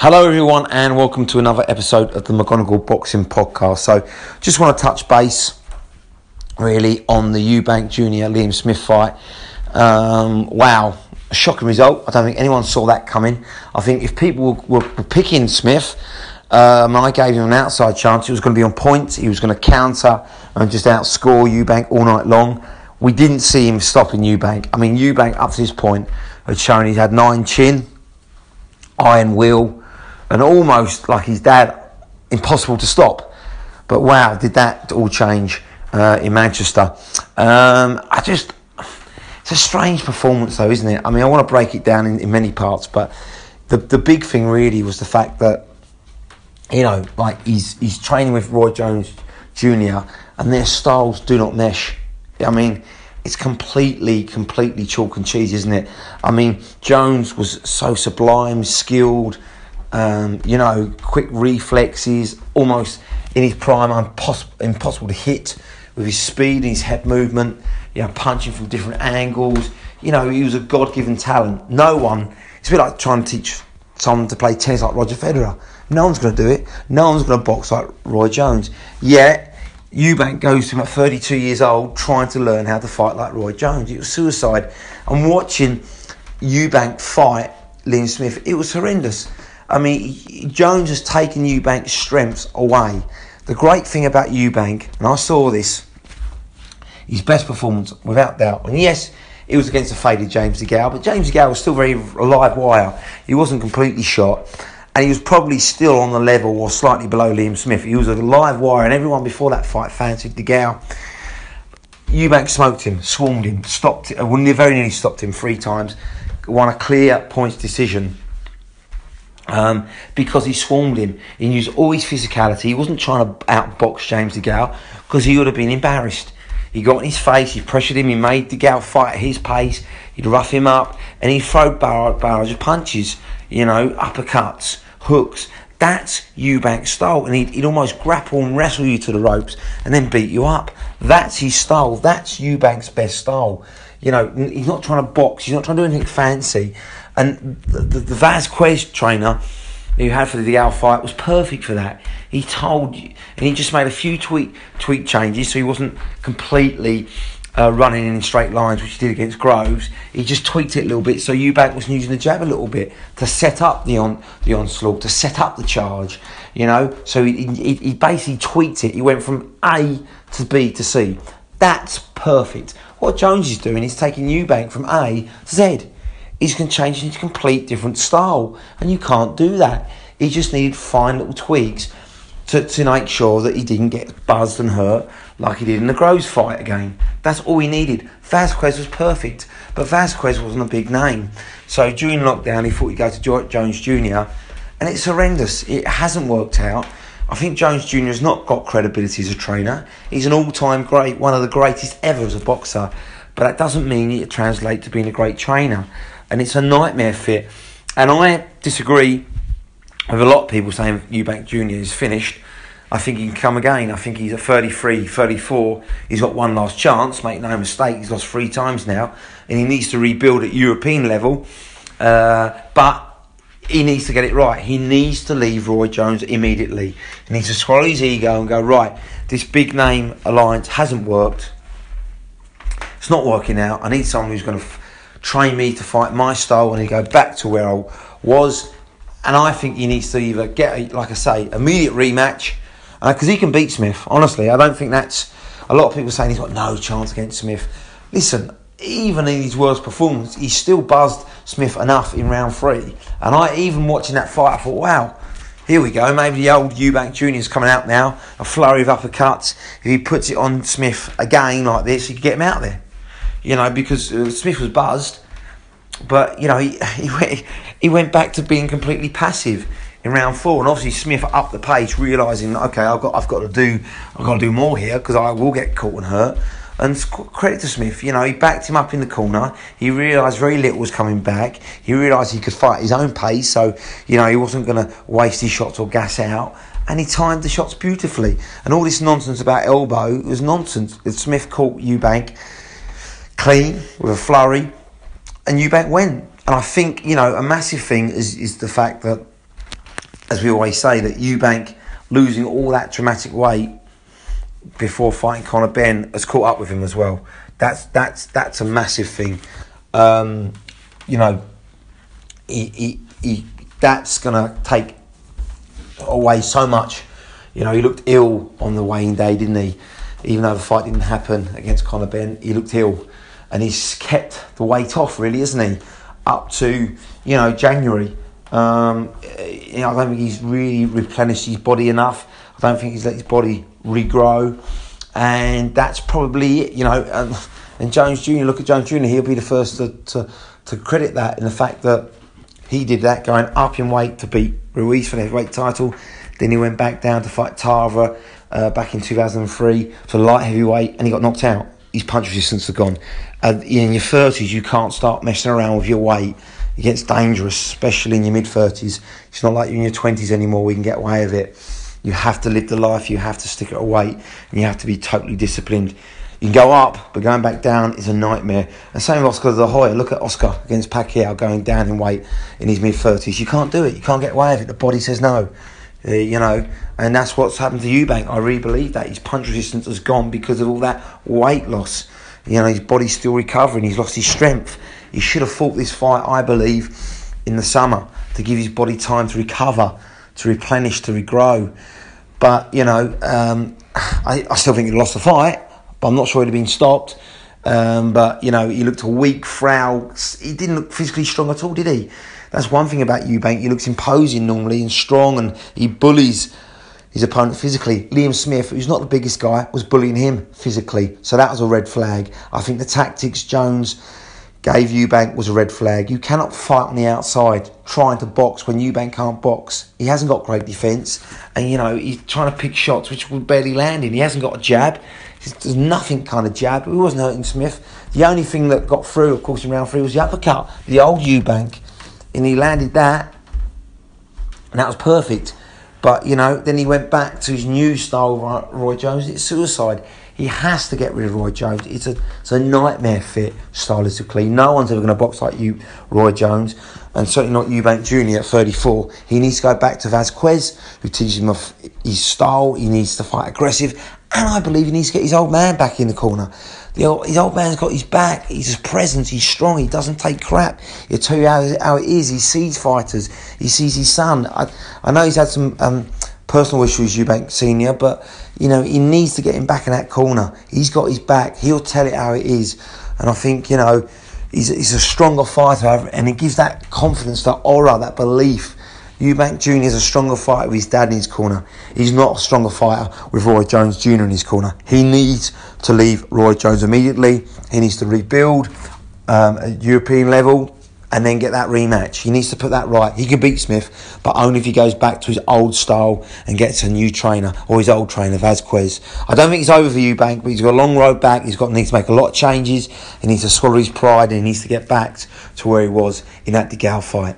Hello everyone and welcome to another episode of the McGonagall Boxing Podcast. So just want to touch base really on the Eubank Jr. Liam Smith fight. Wow, a shocking result. I don't think anyone saw that coming. I think if people were picking Smith, I gave him an outside chance. He was going to be on points, he was going to counter and just outscore Eubank all night long. We didn't see him stopping Eubank. I mean, Eubank up to this point had shown he's had 9 chin, iron will, and almost like his dad, impossible to stop. But wow, did that all change in Manchester. It's a strange performance though, isn't it? I mean, I want to break it down in many parts, but the big thing really was the fact that, you know, like he's training with Roy Jones Jr. and their styles do not mesh. I mean, it's completely chalk and cheese, isn't it? I mean, Jones was so sublime, skilled, quick reflexes, almost in his prime, impossible to hit with his speed and his head movement, punching from different angles. He was a God-given talent. It's a bit like trying to teach someone to play tennis like Roger Federer. No one's going to do it. No one's going to box like Roy Jones. Yet, Eubank goes to about 32 years old trying to learn how to fight like Roy Jones. It was suicide. And watching Eubank fight Liam Smith, it was horrendous. I mean, Jones has taken Eubank's strengths away. The great thing about Eubank, and I saw this, his best performance, without doubt. And yes, it was against a faded James DeGale, but James DeGale was still very live wire. He wasn't completely shot, and he was probably still on the level or slightly below Liam Smith. He was a live wire, and everyone before that fight fancied DeGale. Eubank smoked him, swarmed him, stopped it, very nearly stopped him 3 times, won a clear points decision. Because he swarmed him. He used all his physicality. He wasn't trying to outbox James DeGale because he would have been embarrassed. He got in his face, he pressured him, he made DeGale fight at his pace, he'd rough him up, and he'd throw barrage of punches, uppercuts, hooks. That's Eubank's style, and he'd almost grapple and wrestle you to the ropes and then beat you up. That's his style. That's Eubank's best style. He's not trying to box, he's not trying to do anything fancy. And the Vasquez trainer who had for the DeGale fight was perfect for that. He told you, and he just made a few tweak changes, so he wasn't completely running in straight lines, which he did against Groves. He just tweaked it a little bit, so Eubank was using the jab a little bit to set up the onslaught, to set up the charge. So he basically tweaked it. He went from A to B to C. That's perfect. What Jones is doing is taking Eubank from A to Z. He's going to change into a complete different style, and you can't do that. He just needed fine little tweaks to make sure that he didn't get buzzed and hurt like he did in the Groves fight again. That's all he needed. Vasquez was perfect, but Vasquez wasn't a big name. So during lockdown, he thought he'd go to Jones Jr., and it's horrendous. It hasn't worked out. I think Jones Jr. has not got credibility as a trainer. He's an all-time great, one of the greatest ever as a boxer, but that doesn't mean it translates to being a great trainer. And it's a nightmare fit. And I disagree with a lot of people saying Eubank Jr. is finished. I think he can come again. I think he's at 33, 34. He's got one last chance. Make no mistake, he's lost 3 times now. And he needs to rebuild at European level. But he needs to get it right. He needs to leave Roy Jones immediately. He needs to swallow his ego and go, right, this big name alliance hasn't worked. It's not working out. I need someone who's going to train me to fight my style and he go back to where I was. And I think he needs to either get, like I say, immediate rematch, because he can beat Smith. Honestly, I don't think that's... A lot of people saying he's got no chance against Smith. Listen, even in his worst performance, he still buzzed Smith enough in round 3. And even watching that fight, I thought, wow, here we go. Maybe the old Eubank Jr. is coming out now. A flurry of uppercuts. If he puts it on Smith again like this, he could get him out there. Because Smith was buzzed, but he went back to being completely passive in round 4, and obviously Smith upped the pace, realising, okay, I've got to do more here because I will get caught and hurt. And credit to Smith, he backed him up in the corner. He realised very little was coming back. He realised he could fight at his own pace, so he wasn't going to waste his shots or gas out. And he timed the shots beautifully. And all this nonsense about elbow was nonsense. Smith caught Eubank clean with a flurry, and Eubank went. And I think, a massive thing is the fact that as we always say, that Eubank losing all that dramatic weight before fighting Conor Benn has caught up with him as well. That's a massive thing. That's gonna take away so much. He looked ill on the weighing day, didn't he? Even though the fight didn't happen against Conor Benn, he looked ill, and he's kept the weight off, really, isn't he? Up to January. I don't think he's really replenished his body enough. I don't think he's let his body regrow, and that's probably it. And Jones Jr. Look at Jones Jr. He'll be the first to credit that in the fact that he did that, going up in weight to beat Ruiz for the heavyweight title. Then he went back down to fight Tarver back in 2003 for light heavyweight, and he got knocked out. His punch resistance is gone. In your 30s, you can't start messing around with your weight. It gets dangerous, especially in your mid-30s. It's not like you're in your 20s anymore where you can get away with it. You have to live the life, you have to stick at a weight, and you have to be totally disciplined. You can go up, but going back down is a nightmare. And same with Oscar De La Hoya. Look at Oscar against Pacquiao going down in weight in his mid-30s. You can't do it. You can't get away with it. The body says no. And that's what's happened to Eubank. I really believe that. His punch resistance has gone because of all that weight loss. His body's still recovering. He's lost his strength. He should have fought this fight, I believe, in the summer to give his body time to recover, to replenish, to regrow. But, I still think he lost the fight, but I'm not sure he'd have been stopped. But, he looked a weak, frail. He didn't look physically strong at all, did he? That's one thing about Eubank. He looks imposing normally and strong, and he bullies his opponent physically. Liam Smith, who's not the biggest guy, was bullying him physically. So that was a red flag. I think the tactics Jones gave Eubank was a red flag. You cannot fight on the outside trying to box when Eubank can't box. He hasn't got great defence, and he's trying to pick shots which were barely landing. He hasn't got a jab. There's nothing kind of jab. He wasn't hurting Smith. The only thing that got through, of course, in round 3 was the uppercut, the old Eubank, and he landed that, and that was perfect. But then he went back to his new style, Roy Jones. It's suicide. He has to get rid of Roy Jones. It's a nightmare fit stylistically. No one's ever going to box like you, Roy Jones, and certainly not Eubank Jr. at 34. He needs to go back to Vasquez, who teaches him his style. He needs to fight aggressive, and I believe he needs to get his old man back in the corner. His old man's got his back. He's a presence. He's strong. He doesn't take crap. He'll tell you how it is. He sees fighters. He sees his son. I know he's had some personal issues, Eubank Senior, but he needs to get him back in that corner. He's got his back. He'll tell it how it is, and I think he's a stronger fighter, and it gives that confidence, that aura, that belief. Eubank Jr. is a stronger fighter with his dad in his corner. He's not a stronger fighter with Roy Jones Jr. in his corner. He needs to leave Roy Jones immediately. He needs to rebuild at European level and then get that rematch. He needs to put that right. He can beat Smith, but only if he goes back to his old style and gets a new trainer, or his old trainer, Vasquez. I don't think it's over for Eubank, but he's got a long road back. Needs to make a lot of changes. He needs to swallow his pride, and he needs to get back to where he was in that DeGale fight.